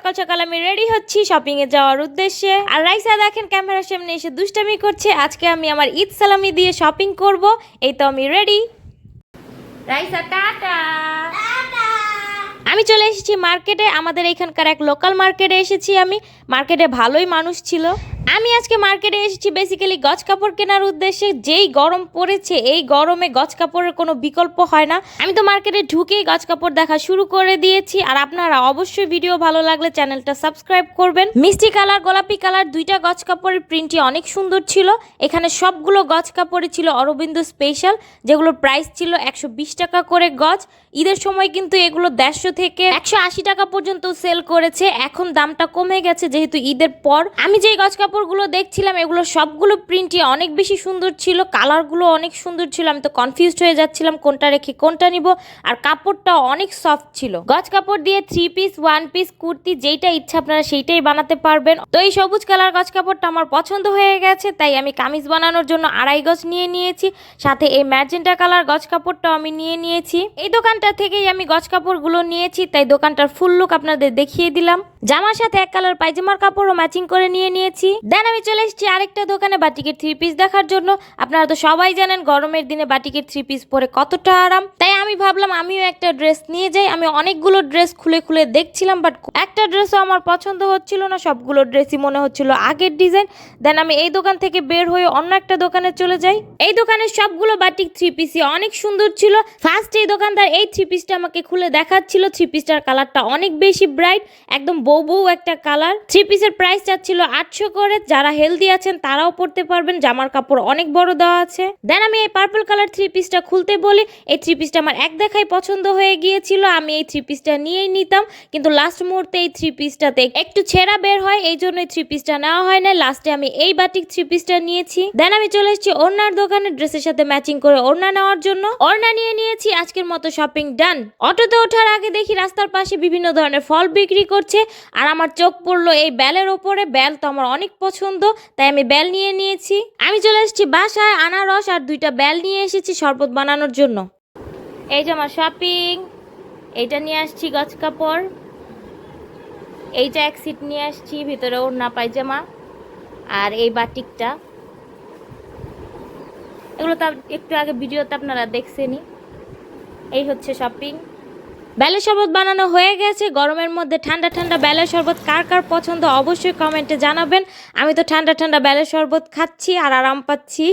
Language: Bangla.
সকাল সকাল আমি রেডি হচ্ছি শপিং এ যাওয়ার উদ্দেশ্যে। আর রাইসা দেখেন ক্যামেরার সামনে এসে দুষ্টামি করছে। আজকে আমি আমার ঈদ সালামি দিয়ে শপিং করব। এই তো আমি রেডি। রাইসা টাটা। আমি চলে এসেছি মার্কেটে। আমাদের এখানকার এক লোকাল মার্কেটে এসেছি আমি। মার্কেটে ভালোই মানুষ ছিল। আমি আজকে মার্কেটে এসেছি বেসিক্যালি গজ কাপড় কেনার উদ্দেশ্যে। যেই গরম পড়েছে, এই গরমে গজ কাপড়ের কোনো বিকল্প হয় না। আমি তো মার্কেটে ঢুকেই গজ কাপড় দেখা শুরু করে দিয়েছি। আর আপনারা অবশ্যই ভিডিও ভালো লাগলে চ্যানেলটা সাবস্ক্রাইব করবেন। মিষ্টি কালার, গোলাপি কালার দুইটা গজ কাপড়ের প্রিন্টই অনেক সুন্দর ছিল। এখানে সবগুলো গজ কাপড়ে ছিল অরবিন্দ স্পেশাল, যেগুলোর প্রাইস ছিল 120 টাকা করে গজ। ঈদের সময় কিন্তু এগুলো 150 থেকে 180 টাকা পর্যন্ত সেল করেছে। এখন দামটা কমে গেছে যেহেতু ঈদের পর। আমি যেই গজ কাপড়গুলো দেখছিলাম এগুলো সবগুলো প্রিন্টই অনেক বেশি সুন্দর ছিল, কালারগুলো অনেক সুন্দর ছিল। আমি তো কনফিউজড হয়ে যাচ্ছিলাম কোনটা রেখে কোনটা নিব। আর কাপড়টা অনেক সফট ছিল। গজ কাপড় দিয়ে 3 পিস, 1 পিস, কুর্তি যেইটা ইচ্ছা আপনারা সেইটাই বানাতে পারবেন। তো এই সবুজ কালার গজ কাপড়টা আমার পছন্দ হয়ে গেছে, তাই আমি কামিজ বানানোর জন্য 2.5 গজ নিয়ে নিয়েছি। সাথে এই ম্যাজেন্টা কালার গজ কাপড়টাও আমি নিয়ে নিয়েছি। এই দোকানটা থেকেই আমি গজ কাপড়গুলো নিয়েছি, তাই দোকানটার ফুল লুক আপনাদের দেখিয়ে দিলাম। জামার সাথে এক কালার পায়জামার কাপড়ও ম্যাচিং করে নিয়ে নিয়েছি। দেন আমি চলে এসেছি আরেকটা দোকানে বাটিকের 3 পিস দেখার জন্য। আপনারা তো সবাই জানেন গরমের দিনে বাটিকের 3 পিস পরে কতটা আরাম। তাই আমি ভাবলাম আমিও একটা ড্রেস নিয়ে যাই। আমি অনেকগুলো ড্রেস খুলে খুলে দেখছিলাম, বাট একটা ড্রেসও আমার পছন্দ হচ্ছিল না। সবগুলো ড্রেসই মনে হচ্ছিল আগের ডিজাইন। দেন আমি এই দোকান থেকে বের হয়ে অন্য একটা দোকানে চলে যাই। এই দোকানের সবগুলো বাটিক 3 পিসই অনেক সুন্দর ছিল। ফার্স্ট এই দোকানদার এই 3 পিসটা আমাকে খুলে দেখাচ্ছিল। 3 পিসটার কালারটা অনেক বেশি ব্রাইট, একদম বউ বউ একটা কালার। 3 পিসের প্রাইস চাচ্ছিল 800 করে। যারা হেলদি আছেন তারাও পড়তে পারবেন, জামার কাপড় অনেক বড় দেওয়া আছে। দেন আমি এই পার্পল কালার 3 পিসটা খুলতে বলি। এই 3 পিসটা আমার এক দেখাই পছন্দ হয়ে গিয়েছিল। আমি এই 3 পিসটা নিয়েই নিতাম, কিন্তু লাস্ট মুহূর্তে এই 3 পিসটাতে একটু ছেঁড়া বের হয়, এই জন্য 3 পিসটা নেওয়া হয় না। লাস্টে আমি এই বাটিক 3 পিসটা নিয়েছি। দেন আমি চলে এসেছি ওড়নার দোকানে ড্রেসের সাথে ম্যাচিং করে ওড়না নেওয়ার জন্য। ওড়না নিয়ে নিয়েছি। আজকের মতো শপিং ডান। অটোতে ওঠার আগে দেখি রাস্তার পাশে বিভিন্ন ধরনের ফল বিক্রি করছে, আর আমার চোখ পড়লো এই বেলের ওপরে। বেল তো আমার অনেক পছন্দ, তাই আমি বেল নিয়ে নিয়েছি। আমি চলে এসেছি বাসায় আনারস আর 2টা বেল নিয়ে এসেছি শরবত বানানোর জন্য। এই যে আমার শপিং। এইটা নিয়ে আসছি গজ কাপড়, এইটা এক সিট নিয়ে আসছি, ভিতরে ওড়না পায়জামা, আর এই বাটিকটা। এগুলো তো একটু আগে ভিডিওতে আপনারা দেখছেনই। এই হচ্ছে শপিং। বেলের শরবত বানানো হয়ে গেছে। গরমের মধ্যে ঠান্ডা ঠান্ডা বেলের শরবত কার কার পছন্দ অবশ্যই কমেন্টে জানাবেন। আমি তো ঠান্ডা ঠান্ডা বেলের শরবত খাচ্ছি আর আরাম পাচ্ছি।